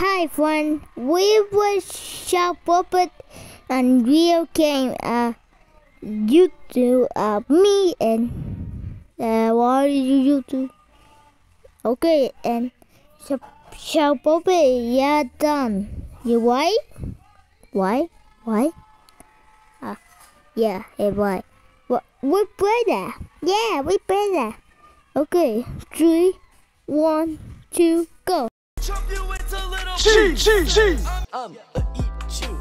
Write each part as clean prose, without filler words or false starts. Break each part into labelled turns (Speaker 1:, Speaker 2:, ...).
Speaker 1: Hi everyone, we were Sharp Puppet and we came YouTube me and what did you do? Okay, and Sharp Puppet, yeah, done. You why? Why? Yeah, hey, why? What? We play that. Yeah, we play that. Okay, 3, 1, 2, go.
Speaker 2: Cheese. I'm a eat you.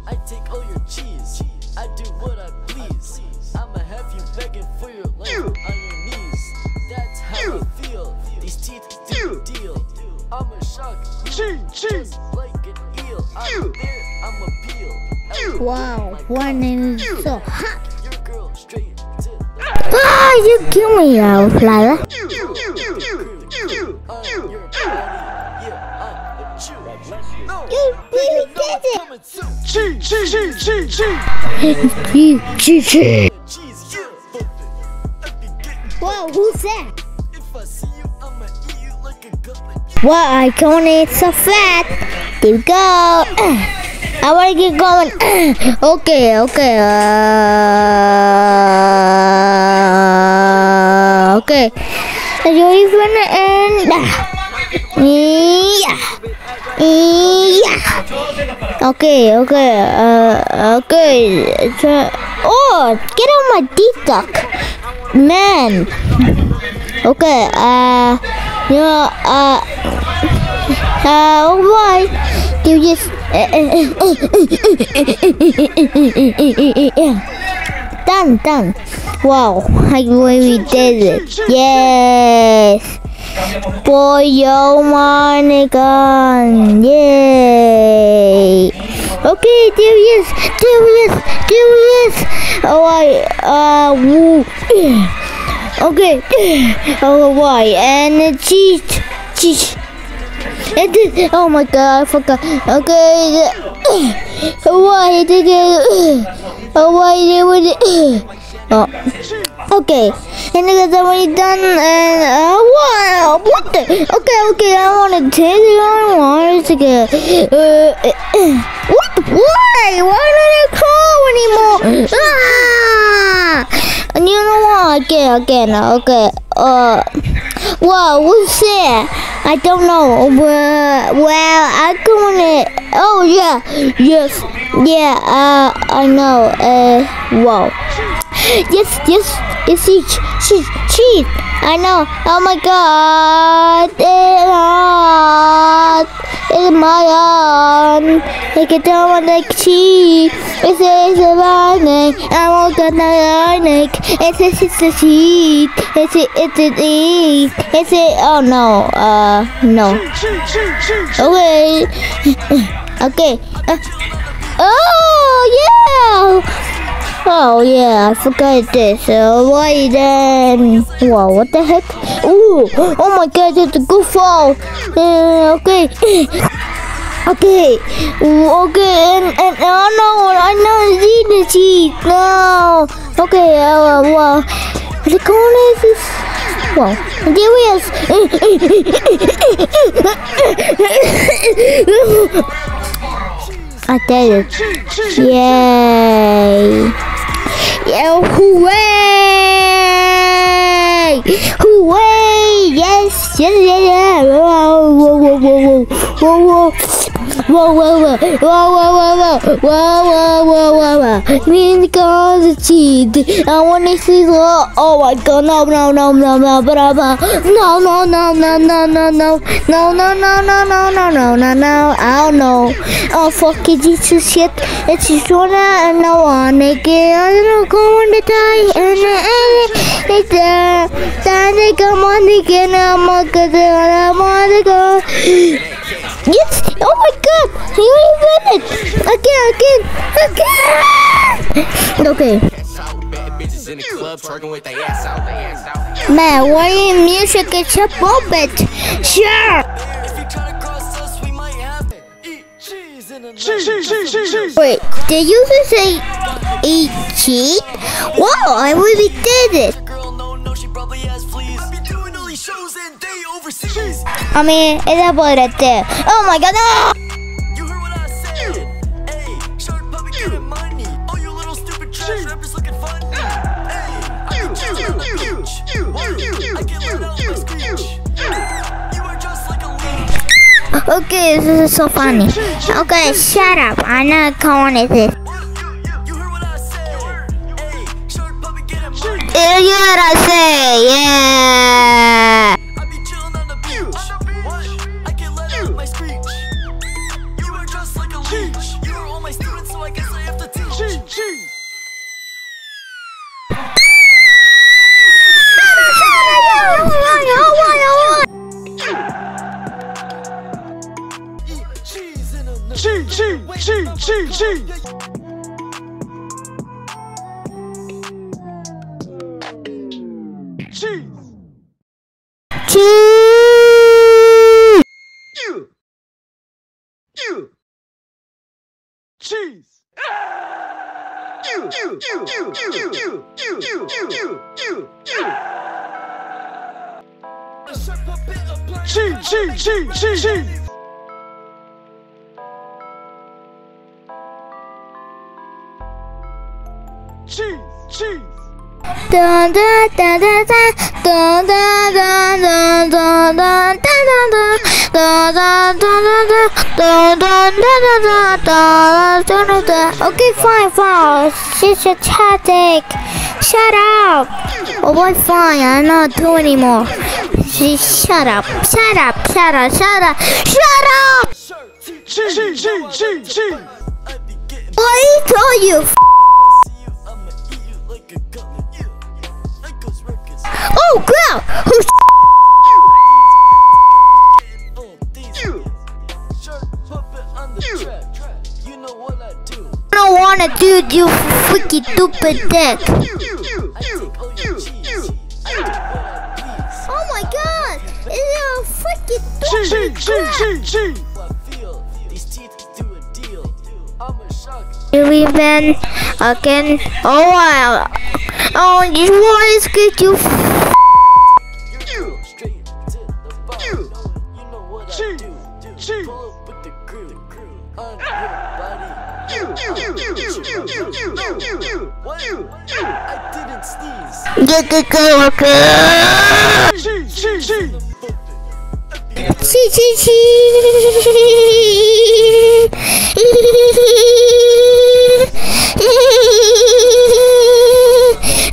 Speaker 2: I take all your cheese. I do what I please. I'ma have you begging for your life on your knees. That's how I feel. These teeth do the deal. I'm a shark. Just like an eel. I'm there. I'm a peel.
Speaker 1: Wow, one is so hot.
Speaker 2: Your girl straight to
Speaker 1: Ah, you kill me now, Lila. You really did it! Cheese. Whoa, who's that? Well, I can't eat so fat. Here we go. I want to get going. Okay. Okay. Are you even end? Yeah. Okay. Oh, get on my TikTok, man. Okay. Why do you just done? Wow, I really did it. Yes. Boy, oh my god. Yay. Okay, there he is. Okay. Oh, why? And cheese. Oh my god, I forgot. Okay. Why did it? Why did it? Oh. Okay. And I got already done. And what the? Okay. I want to take it on. What? Why? Why don't I crawl anymore? And you know what? Again. Okay. Wow, what's that? I don't know. Well, I'm going to. Oh yeah. Yes. Yeah. I know. Wow. Yes. It's cheese. I know. Oh my god. It's my arm. I can tell my like cheese. It's a lightning. I won't get my lightning. It's a cheese. It's a E. It's a. Oh no. No. Okay. Oh yeah, I forgot this. Why then? Wow, what the heck? Ooh, oh my god, it's a good fall. Okay. And oh no, I know the cheese. No. Okay, wow. The corner is this. Wow, there he is. I did it. Yay. Yeah, hooray! Yes. Whoa. Mean cause the cheese. I want to see the. Oh my god, no. I don't know. Oh fuck it, Jesus shit. It's just one and I wanna get. I don't go on the die and it's time to come on again. I'm gonna go. Yes! Oh my god! You even it! Again! Okay. Man, why is music it's a puppet? Sure! Wait, did you just say eat cheese? Wow, I really did it!
Speaker 2: overseas.
Speaker 1: I mean, it's about it there. Oh my god, no!
Speaker 2: You heard what I said. Hey, short puppy getting money. Oh, you little stupid trash rappers looking funny. Hey, I can chill on the beach. I can let out my screech. You are just like a leech.
Speaker 1: Okay, this is so funny. Okay, shut up. I'm not calling it this.
Speaker 2: You heard what I said. Hey, short puppy getting money.
Speaker 1: You hear what I say? Yeah.
Speaker 2: I be chilling on the beach. What? I can let out my screech. You are just like a leech. You are all my students, so I guess I have to teach. Eat cheese in a
Speaker 1: Dun dun dun dun dun dun dun dun dun dun dun. Okay, fine. She's a tactic. Shut up. Oh boy, fine. I'm not doing anymore. Shut up. What I told you? Oh crap! I don't wanna do you freaky stupid dick. Oh my god! It's a freaky stupid We've been again. Oh wow! Oh, you want to get you?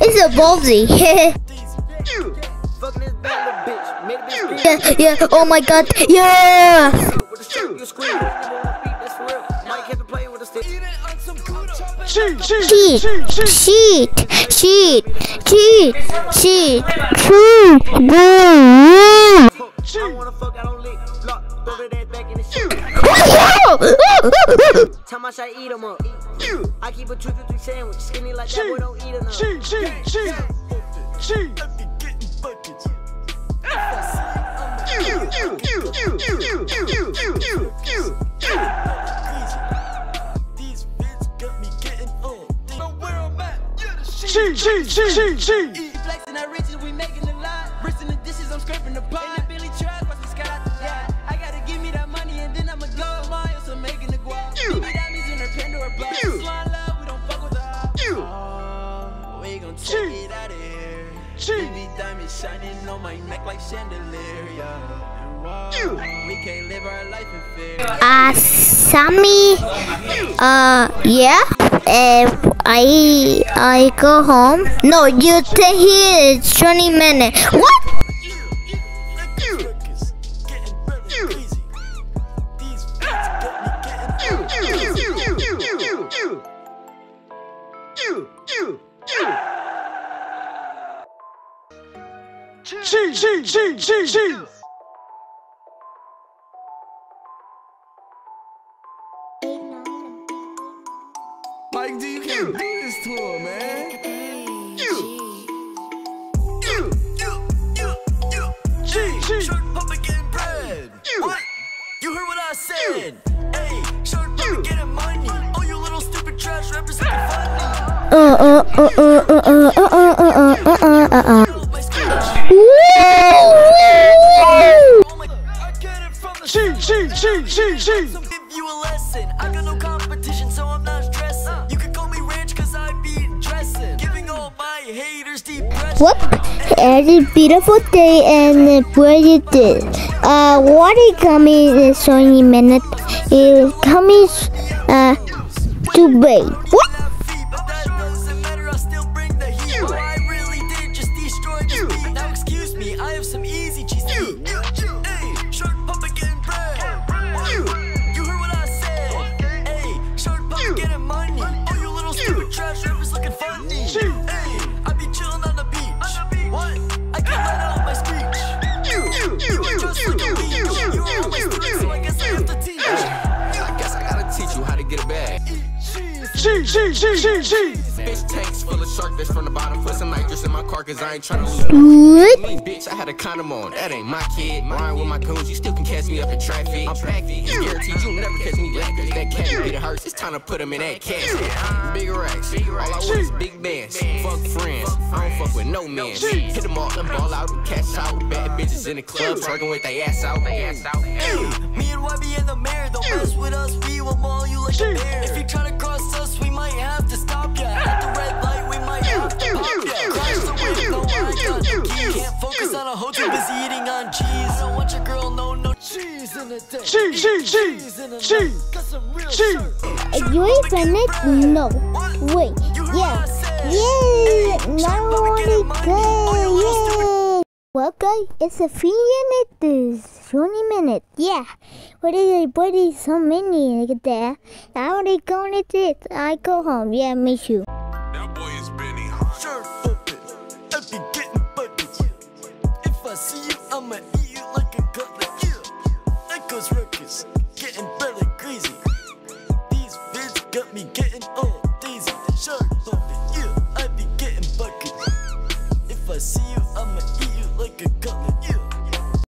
Speaker 1: It's a ballsy. Yeah. Oh my god. Yeah. Cheat.
Speaker 3: Time I shall eat 'em up. I keep a 2-3 sandwich, skinny like that boy don't eat enough.
Speaker 2: These vids got me getting on. But where I'm at, yeah, the shit. Flexing our riches, we making a lot. Rinsing the dishes, I'm scraping the pot. And the Billy Trash, watch the sky out the sky. I gotta give me that money and then I'ma go miles, I'm making the guap. Baby diamonds in her Pandora box. Slime love, we don't fuck with the op. Oh, we gon' take it out of here. Baby diamonds shining on my neck like chandelier, yeah. We can't live our life in fear.
Speaker 1: Sammy. Yeah. I go home. No, you stay here. It's 20 minutes. What?
Speaker 2: Mike D, you can't do this to him, man. Short puppet getting bread. What? You heard what I said. Hey, short puppet getting money. Oh, you little stupid trash rappers looking funny. Give you a lesson. I got no competition, so I'm not stressing. You can call me rich, cause I be dressing. Giving all my haters depression.
Speaker 1: Whoop! It's a beautiful day and what you did. What is coming in 20 minutes? Is coming to wait. What?
Speaker 2: But that doesn't matter, I'll still bring the heat. What I really did just destroy this beat. Now excuse me, I have some easy cheese to eat. Hey, short papa getting bread. You heard what I said. Hey, short papa getting money. Oh, you little stupid trash rappers looking funny. Hey, I be chilling on the beach. What? I can let out my speech. You are just like a leech. You are on my student, so I guess I have to teach.
Speaker 4: I guess I gotta teach you how to get a bag. Fish tanks full of shark fish from the bottom. Put some nitrous in my car cause I ain't tryna lose me, bitch, I had a condom on. That ain't my kid. Ryan with my goons, you still can catch me up in traffic. I'm practic, guaranteed you'll never catch me black. That cat be the hearse, it's time to put him in that casket. Big racks, all I want is big bands. Fuck friends, I don't fuck with no man. Hit them all and ball out and cash out. Bad bitches in the club, twerking with they ass out.
Speaker 2: Hey, me and YB in the mirror, don't mess with us, we will maul you like a bear. If you try to cross us, we might have to stop ya. At the red light, we might have to pop ya. Crash the window, I got the keys. Can't focus on a hoe, too busy eating on cheese. I don't want your girl, no cheese in the day. Cheese in the night. Got some real shit.
Speaker 1: You ain't finished? No. Wait. Yeah. Now I want to go. Yeah. Well, guys, it's a 3 minutes. 20 minutes. Yeah. What is so many? Look at that. I want to go into this. I go home. Yeah, me too.
Speaker 4: That boy is Benny.
Speaker 2: Shirt open, I be getting buckets. If I see you, I'ma eat you like a cutlet. That goes ruckus, getting belly crazy. These vids got me getting all daisy. Shirt open, I be getting buckets. If I see you, I'ma eat you like a cutlet.